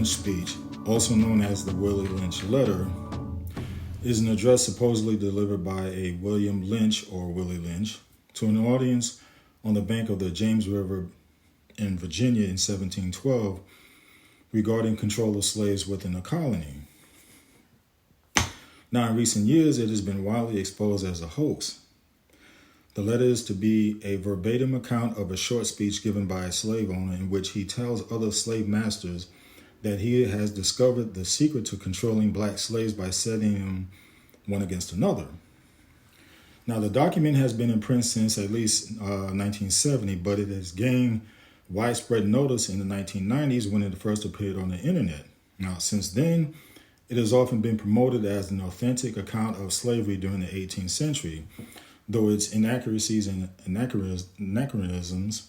Lynch speech, also known as the Willie Lynch letter, is an address supposedly delivered by a William Lynch or Willie Lynch to an audience on the bank of the James River in Virginia in 1712 regarding control of slaves within the colony. Now, in recent years, it has been widely exposed as a hoax. The letter is to be a verbatim account of a short speech given by a slave owner in which he tells other slave masters that he has discovered the secret to controlling black slaves by setting them one against another. Now, the document has been in print since at least 1970, but it has gained widespread notice in the 1990s when it first appeared on the internet. Now, since then, it has often been promoted as an authentic account of slavery during the 18th century, though its inaccuracies and anachronisms,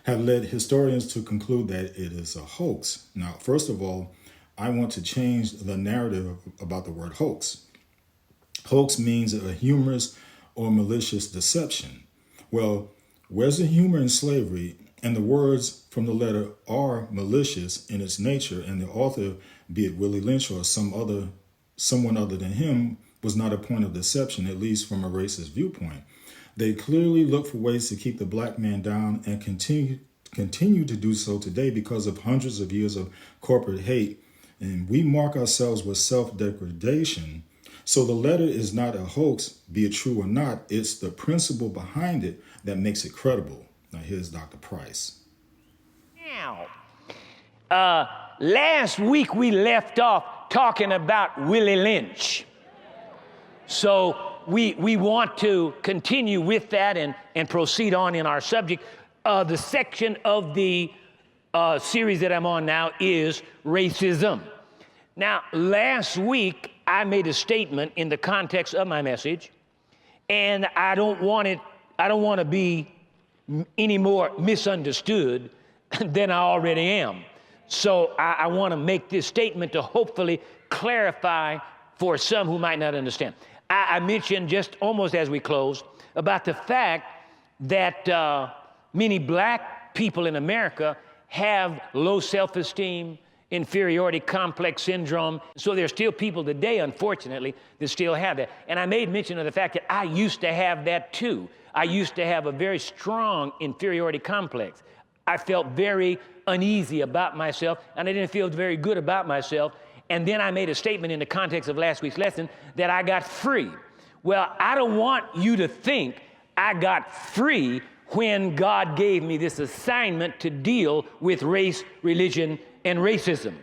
have led historians to conclude that it is a hoax. Now, first of all, I want to change the narrative about the word hoax. Hoax means a humorous or malicious deception. Well, where's the humor in slavery? And the words from the letter are malicious in its nature, and the author, be it Willie Lynch or someone other than him, was not a point of deception, at least from a racist viewpoint. They clearly look for ways to keep the black man down and continue to do so today because of hundreds of years of corporate hate. And we mark ourselves with self-degradation. So the letter is not a hoax, be it true or not. It's the principle behind it that makes it credible. Now, here's Dr. Price. Now, last week we left off talking about Willie Lynch. So we want to continue with that and proceed on in our subject. The section of the series that I'm on now is racism. Now, last week I made a statement in the context of my message, and I don't want to be any more misunderstood than I already am. So I want to make this statement to hopefully clarify for some who might not understand. I mentioned just almost as we closed about the fact that many black people in America have low self-esteem, inferiority complex syndrome. So there's still people today, unfortunately, that still have that. And I made mention of the fact that I used to have that too. I used to have a very strong inferiority complex. I felt very uneasy about myself, and I didn't feel very good about myself. And then I made a statement in the context of last week's lesson that I got free. Well, I don't want you to think I got free when God gave me this assignment to deal with race, religion, and racism.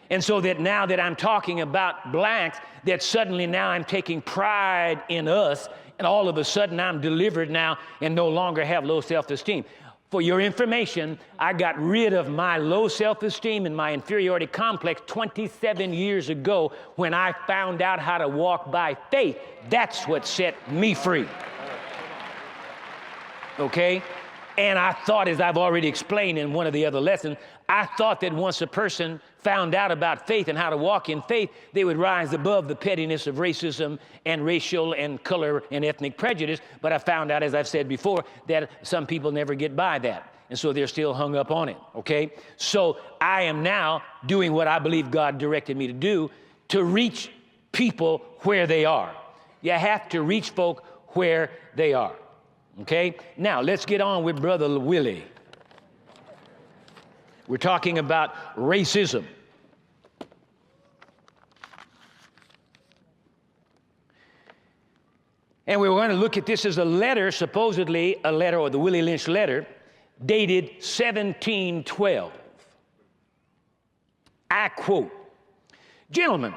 And so that now that I'm talking about blacks, that suddenly now I'm taking pride in us, and all of a sudden I'm delivered now and no longer have low self-esteem. For your information, I got rid of my low self-esteem and my inferiority complex 27 years ago when I found out how to walk by faith. That's what set me free. Okay? And I thought, as I've already explained in one of the other lessons, I thought that once a person found out about faith and how to walk in faith, they would rise above the pettiness of racism and racial and color and ethnic prejudice. But I found out, as I've said before, that some people never get by that. And so they're still hung up on it, okay? So I am now doing what I believe God directed me to do, to reach people where they are. You have to reach folk where they are, okay? Now, let's get on with Brother Willie. We're talking about racism. And we're going to look at this as a letter, supposedly a letter, or the Willie Lynch letter, dated 1712. I quote, "Gentlemen,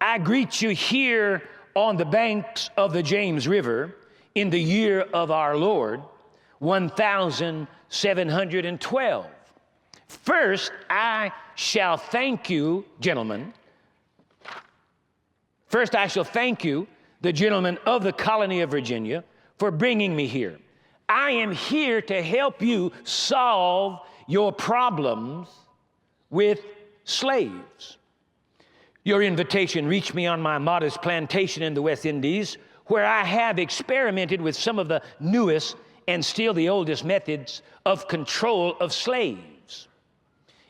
I greet you here on the banks of the James River in the year of our Lord, 1712. First, I shall thank you, gentlemen. First, I shall thank you, the gentlemen of the colony of Virginia, for bringing me here. I am here to help you solve your problems with slaves. Your invitation reached me on my modest plantation in the West Indies, where I have experimented with some of the newest and still the oldest methods of control of slaves.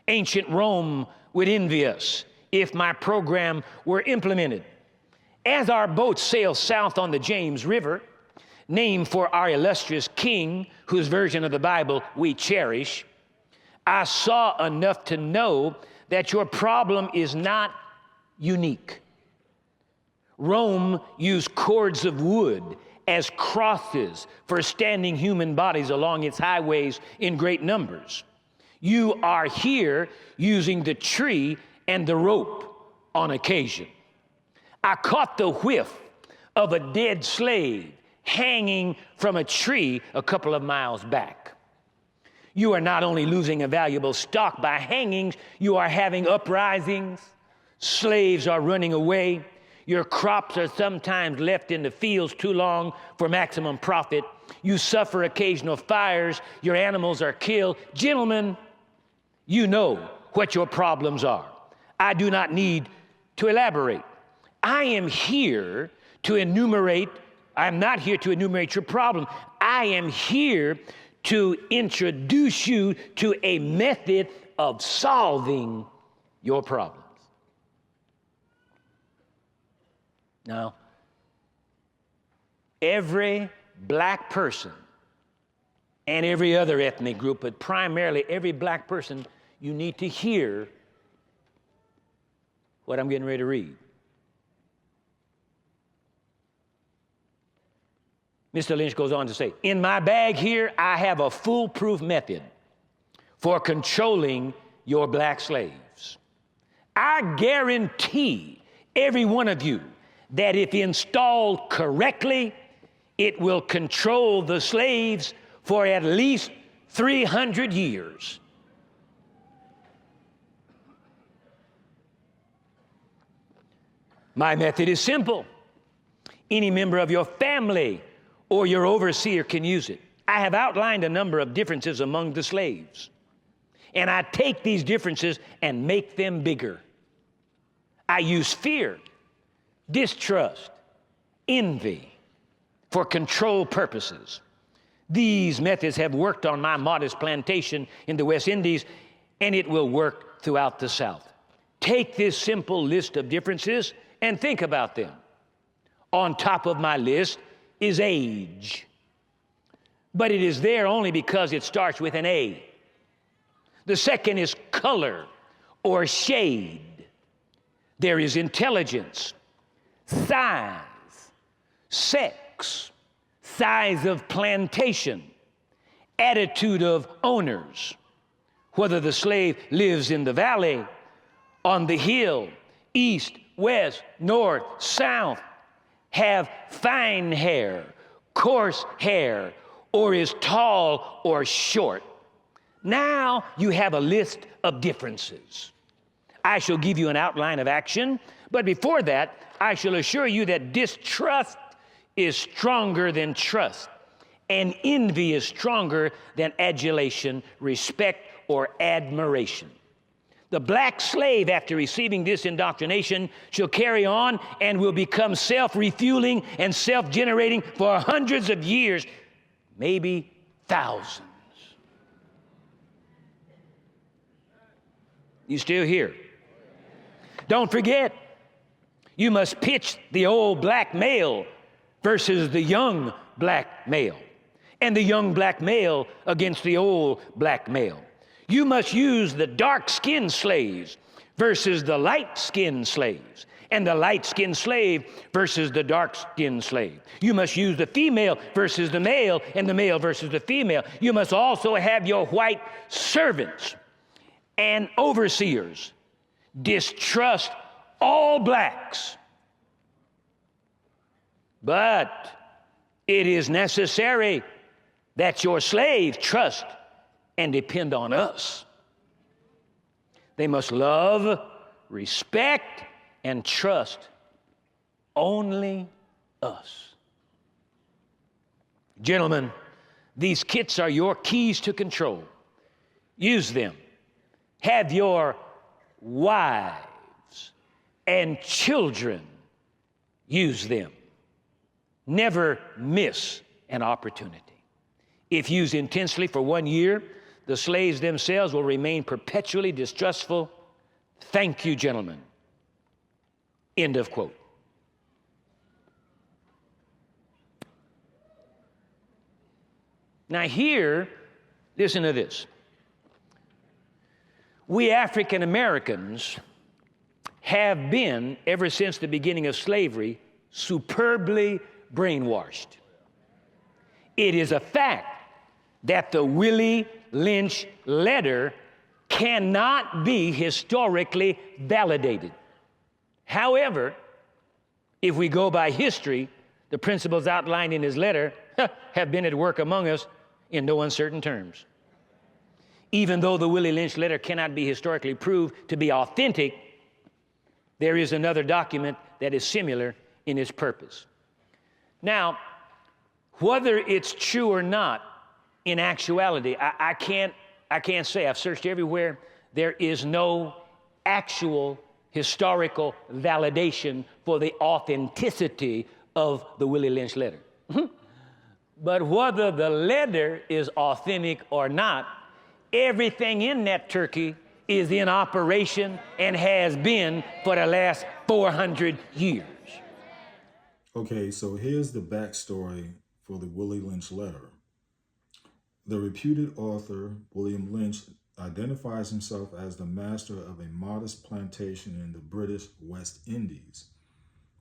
Ancient Rome would envy us if my program were implemented. As our boat sailed south on the James River, named for our illustrious king, whose version of the Bible we cherish, I saw enough to know that your problem is not unique. Rome used cords of wood as crosses for standing human bodies along its highways in great numbers. You are here using the tree and the rope on occasion. I caught the whiff of a dead slave hanging from a tree a couple of miles back. You are not only losing a valuable stock by hangings, you are having uprisings. Slaves are running away. Your crops are sometimes left in the fields too long for maximum profit. You suffer occasional fires. Your animals are killed. Gentlemen, you know what your problems are. I do not need to elaborate. I am here to enumerate. I'm not here to enumerate your problem. I am here to introduce you to a method of solving your problems. Now, every black person and every other ethnic group, but primarily every black person, you need to hear what I'm getting ready to read. Mr. Lynch goes on to say, in my bag here, I have a foolproof method for controlling your black slaves. I guarantee every one of you that if installed correctly, it will control the slaves for at least 300 years. My method is simple. Any member of your family or your overseer can use it. I have outlined a number of differences among the slaves, and I take these differences and make them bigger. I use fear, distrust, envy for control purposes. These methods have worked on my modest plantation in the West Indies, and it will work throughout the South. Take this simple list of differences and think about them. On top of my list is age, but it is there only because it starts with an A. The second is color or shade. There is intelligence, size, sex, size of plantation, attitude of owners, whether the slave lives in the valley, on the hill, east, west, north, south, have fine hair, coarse hair, or is tall or short. Now you have a list of differences. I shall give you an outline of action, but before that, I shall assure you that distrust is stronger than trust, and envy is stronger than adulation, respect, or admiration. The black slave, after receiving this indoctrination, shall carry on and will become self-refueling and self-generating for hundreds of years, maybe thousands. You still here? Don't forget, you must pitch the old black male versus the young black male, and the young black male against the old black male. You must use the dark-skinned slaves versus the light-skinned slaves, and the light-skinned slave versus the dark-skinned slave. You must use the female versus the male, and the male versus the female. You must also have your white servants and overseers distrust all blacks. But it is necessary that your slaves trust and depend on us. They must love, respect, and trust only us. Gentlemen, these kits are your keys to control. Use them. Have your wives and children use them. Never miss an opportunity. If used intensely for 1 year, the slaves themselves will remain perpetually distrustful Thank you, gentlemen. End of quote. Now here, listen to this. We African Americans have been, ever since the beginning of slavery, superbly brainwashed. It is a fact that the Willie Lynch letter cannot be historically validated. However, if we go by history, the principles outlined in his letter have been at work among us in no uncertain terms. Even though the Willie Lynch letter cannot be historically proved to be authentic, there is another document that is similar in its purpose. Now, whether it's true or not, in actuality, I can't say. I've searched everywhere. There is no actual historical validation for the authenticity of the Willie Lynch letter. But whether the letter is authentic or not, everything in that turkey is in operation and has been for the last 400 years. Okay, so here's the backstory for the Willie Lynch letter. The reputed author, William Lynch, identifies himself as the master of a modest plantation in the British West Indies,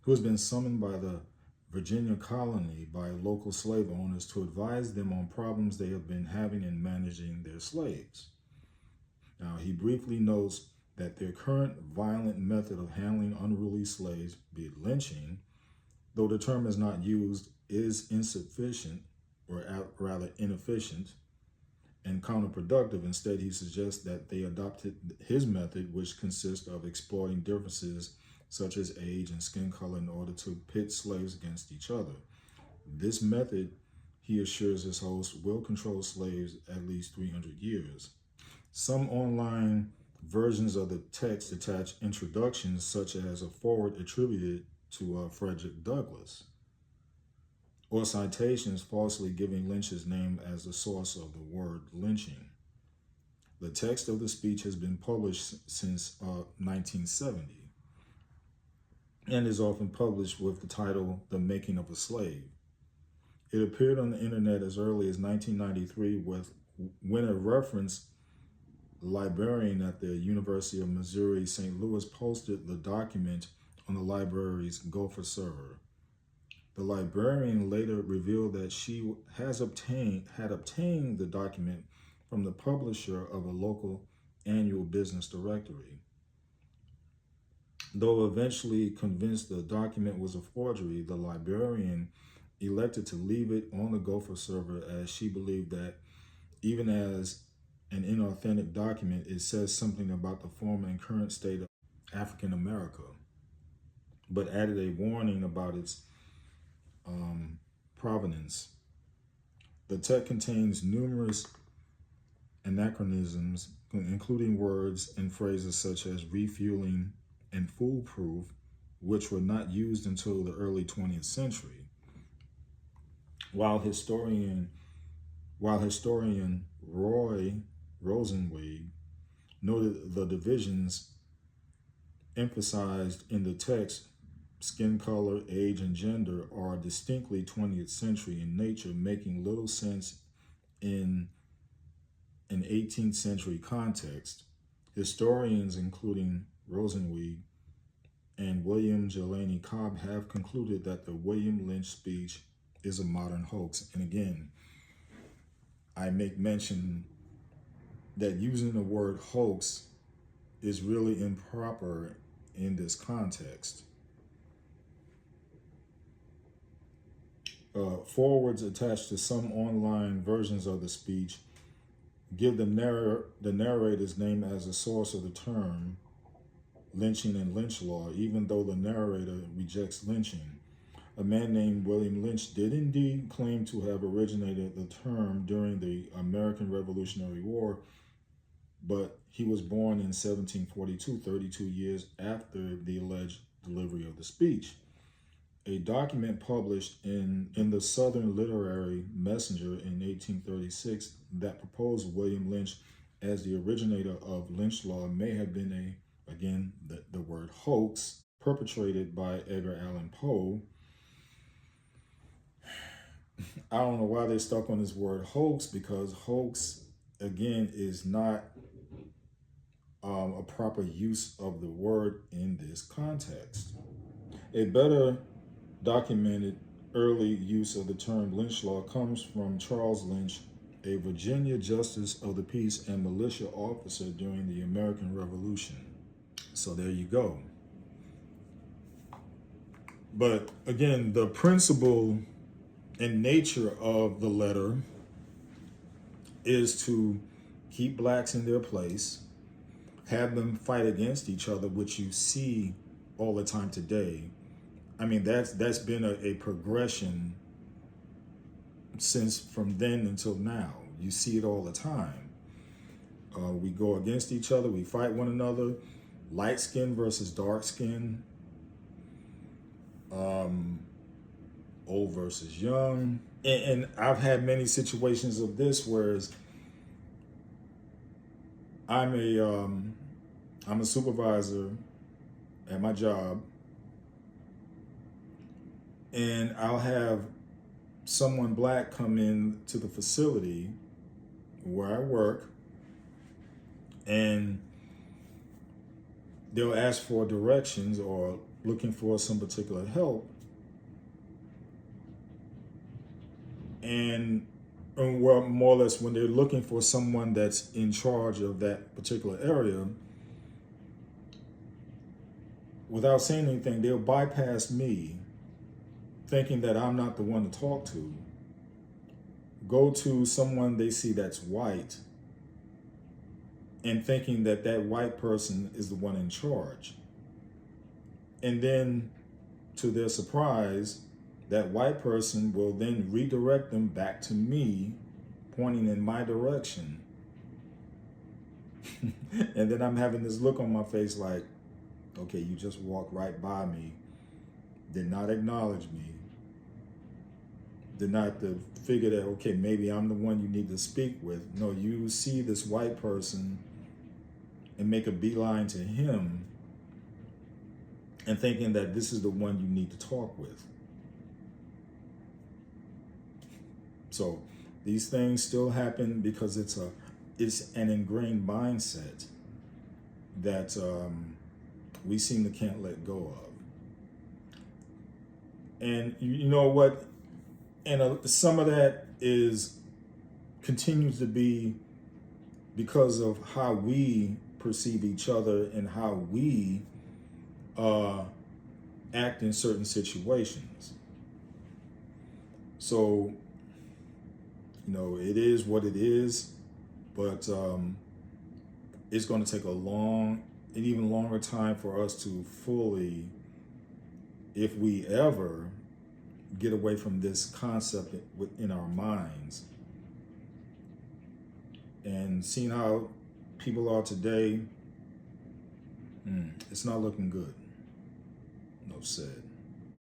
who has been summoned by the Virginia colony by local slave owners to advise them on problems they have been having in managing their slaves. Now, he briefly notes that their current violent method of handling unruly slaves, be it lynching, though the term is not used, is insufficient, or rather inefficient, and counterproductive. Instead, he suggests that they adopted his method, which consists of exploiting differences such as age and skin color in order to pit slaves against each other. This method, he assures his host, will control slaves at least 300 years. Some online versions of the text attach introductions such as a foreword attributed to Frederick Douglass, or citations falsely giving Lynch's name as the source of the word lynching. The text of the speech has been published since 1970 and is often published with the title, The Making of a Slave. It appeared on the internet as early as 1993 when a reference librarian at the University of Missouri St. Louis posted the document on the library's Gopher server. The librarian later revealed that she had obtained the document from the publisher of a local annual business directory. Though eventually convinced the document was a forgery, the librarian elected to leave it on the Gopher server as she believed that even as an inauthentic document, it says something about the former and current state of African America, but added a warning about its provenance. The text contains numerous anachronisms, including words and phrases such as refueling and foolproof, which were not used until the early 20th century. While historian Roy Rosenweig noted the divisions emphasized in the text, skin color, age, and gender, are distinctly 20th century in nature, making little sense in an 18th century context. Historians, including Rosenweig and William Jelani Cobb, have concluded that the William Lynch speech is a modern hoax. And again, I make mention that using the word hoax is really improper in this context. Forewords attached to some online versions of the speech give the narrator's name as a source of the term lynching and lynch law, even though the narrator rejects lynching. A man named William Lynch did indeed claim to have originated the term during the American Revolutionary War, but he was born in 1742, 32 years after the alleged delivery of the speech. A document published in the Southern Literary Messenger in 1836 that proposed William Lynch as the originator of lynch law may have been Again, the word hoax, perpetrated by Edgar Allan Poe. I don't know why they're stuck on this word hoax, because hoax, again, is not a proper use of the word in this context. A better documented early use of the term lynch law comes from Charles Lynch, a Virginia justice of the peace and militia officer during the American Revolution. So there you go. But again, the principle and nature of the letter is to keep blacks in their place, have them fight against each other, which you see all the time today. I mean, that's been a progression since from then until now. You see it all the time. We go against each other, we fight one another, light skin versus dark skin, old versus young. And I've had many situations of this, whereas I'm a supervisor at my job, and I'll have someone black come in to the facility where I work, and they'll ask for directions or looking for some particular help. And well, more or less, when they're looking for someone that's in charge of that particular area, without saying anything, they'll bypass me, thinking that I'm not the one to talk to, go to someone they see that's white, and thinking that that white person is the one in charge. And then, to their surprise, that white person will then redirect them back to me, pointing in my direction. And then I'm having this look on my face like, okay, you just walked right by me, did not acknowledge me, did not figure that, okay, maybe I'm the one you need to speak with. No, you see this white person and make a beeline to him and thinking that this is the one you need to talk with. So these things still happen because it's an ingrained mindset that we seem to can't let go of. And you know what? And some of that continues to be because of how we perceive each other and how we act in certain situations. So, it is what it is, but it's going to take an even longer time for us to fully, if we ever get away from this concept within our minds. And seeing how people are today, it's not looking good. Enough said.